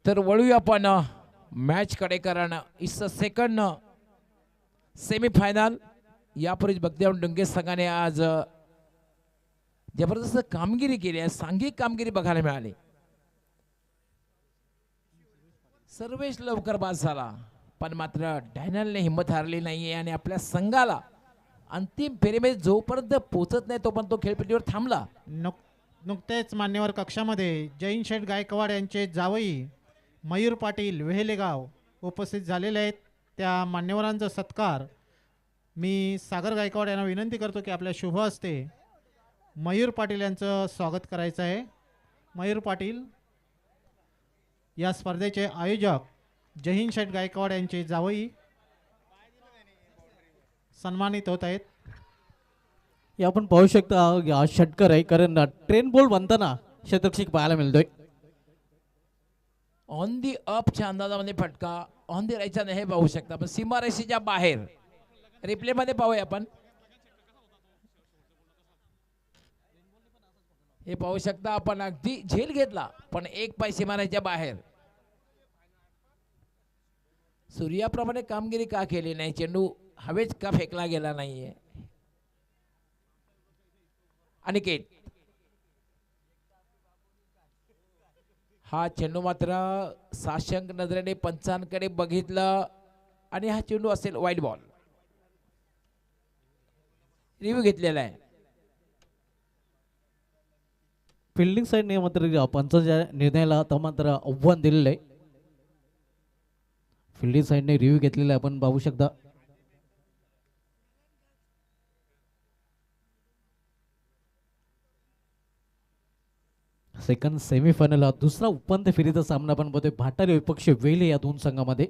तर वळूया आपण मॅच कडे, कारण इट्स अ सेकंड सेमीफायनल. यापूर्वी बगदेव डुंगे संघाने आज जबरदस्त कामगिरी केली आहे, सांघिक कामगिरी बघायला मिळाली. सर्वेश लवकर बाद झाला, पण मात्र डॅनियलने हिंमत हारली नाहीये आणि आपल्या संघाला अंतिम फेरीमध्ये जोपर्यंत पोहोचत नाही तोपर्यंत तो खेळपट्टीवर थांबला. नुकतेच मान्यवर कक्षामध्ये जैन शेठ गायकवाड यांचे जावई मयूर पाटील वेहेलेगाव उपस्थित झालेले आहेत. त्या मान्यवरांचा सत्कार मी सागर गायकवाड यांना विनंती करतो की आपल्या शुभ हस्ते मयूर पाटील यांचं स्वागत करायचं आहे. मयूर पाटील या स्पर्धेचे आयोजक जहीन शेठ गायकवाड यांचे जावई सन्मानित होत आहेत. हे आपण पाहू शकता हा षटकर आहे, कारण ट्रेन बॉल बनताना शतक्षिक पाहायला मिळतोय. ऑन दी अपच्या अंदाजामध्ये फटका, ऑन दी राईटचा नाही हे पाहू शकता, पण सीमारेषेच्या बाहेर रिप्ले मध्ये पाहूया आपण. हे पाहू शकता आपण, अगदी झेल घेतला पण एक पाय सीमारेषेच्या बाहेर. सूर्याप्रमाणे कामगिरी का केली नाही, चेंडू हवेच का फेकला गेला नाहीये. अनिकेत, हा चेंडू मात्र साशंक नजरेने पंचांकडे बघितलं आणि हा चेंडू असेल वाईट बॉल. रिव्ह्यू घेतलेला आहे. फिल्डिंग साईडने मात्र पंचांच्या निर्णयाला तर मात्र आव्हान दिलेलं आहे. फिल्डिंग साईडने रिव्ह्यू घेतलेला आहे, आपण पाहू शकता. सेकंड सेमीफायनल हा दुसरा उपांत्य फेरीचा सामना आपण बघतोय भाटारे विपक्ष वेले या दोन संघामध्ये.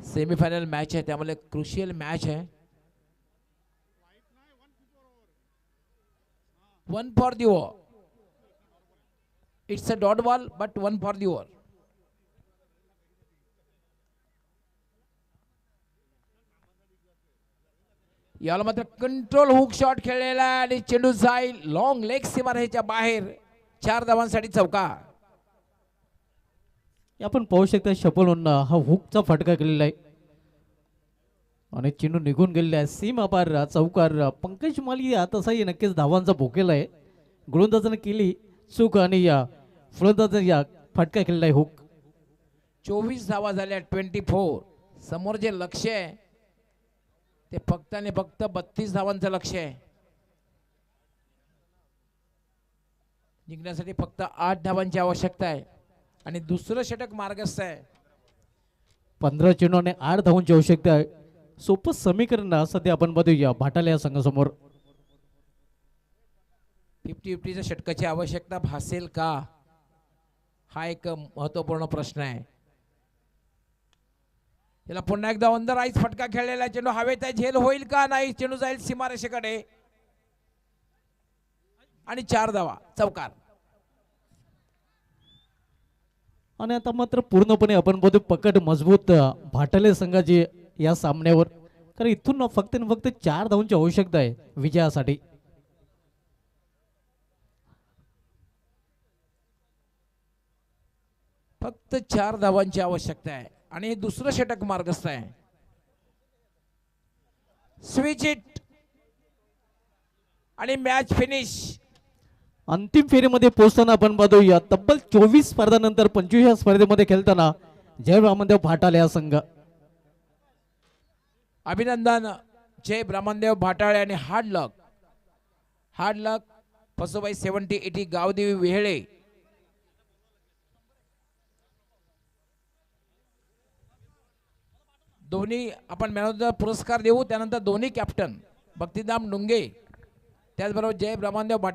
सेमीफायनल मॅच आहे, त्यामुळे क्रुशियल मॅच आहे. 1 for the over. It's a dot ball but 1 for the over. याला मात्र कंट्रोल हुक शॉट खेळलेला आणि चेंडू जाईल लॉंग लेग सीमारेषेच्या बाहेर. 4 धावांसाठी चौकार. आपण पाहू शकता शपल हा हुकचा फटका केलेला आहे आणि चेंडू निघून गेलेला आहे. सीम अपार चौकार. पंकज माली तसाही नक्कीच धावांचा भोकेला आहे. गोलंदाजाने केली चूक आणि या फलंदाजाने या फटका केलेला आहे हुक. 24 धावा झाल्या 24. समोर जे लक्ष आहे ते फक्त आणि फक्त 32 धावांचं लक्ष आहे. जिंकण्यासाठी फक्त 8 धावांची आवश्यकता आहे आणि दुसरं षटक मार्गस्थ आहे. 15 चेंडूने 8 धावांची आवश्यकता आहे. सोपं समीकरण सध्या आपण बघूया भाटाला या संघासमोर. 50-50च्या षटकाची आवश्यकता भासेल का, हा एक महत्वपूर्ण प्रश्न आहे. याला पुन्हा एकदा ऑन द राईट फटका खेळलेला चेंडू हवेत आहे, झेल होईल का नाही. चेंडू जाईल सीमारेषेकडे आणि 4 धावा चौकार. आणि आता मात्र पूर्णपणे आपण बघतो पकड मजबूत भाटाले संघाची या सामन्यावर, कारण इथून फक्त 4 धावांची आवश्यकता आहे विजयासाठी. फक्त 4 धावांची आवश्यकता आहे आणि हे दुसरं षटक मार्गस्थ आहे. स्विच इट आणि मॅच फिनिश. अंतिम फेरीमध्ये पोहोचताना आपण बघूया तब्बल 24 स्पर्धांनंतर 25व्या स्पर्धेमध्ये खेळताना जय ब्राह्मणदेव भाटाळे हा संघ. अभिनंदन जय ब्राह्मणदेव भाटाळे आणि हार्ड लक पसुबाई 70-80 गावदेवी वेहळे. दोन्ही आपण मॅन ऑफ द पुरस्कार देऊ, त्यानंतर दोन्ही कॅप्टन भक्तिधाम डुंगे त्याचबरोबर जय ब्राह्मणदेव भाटाळे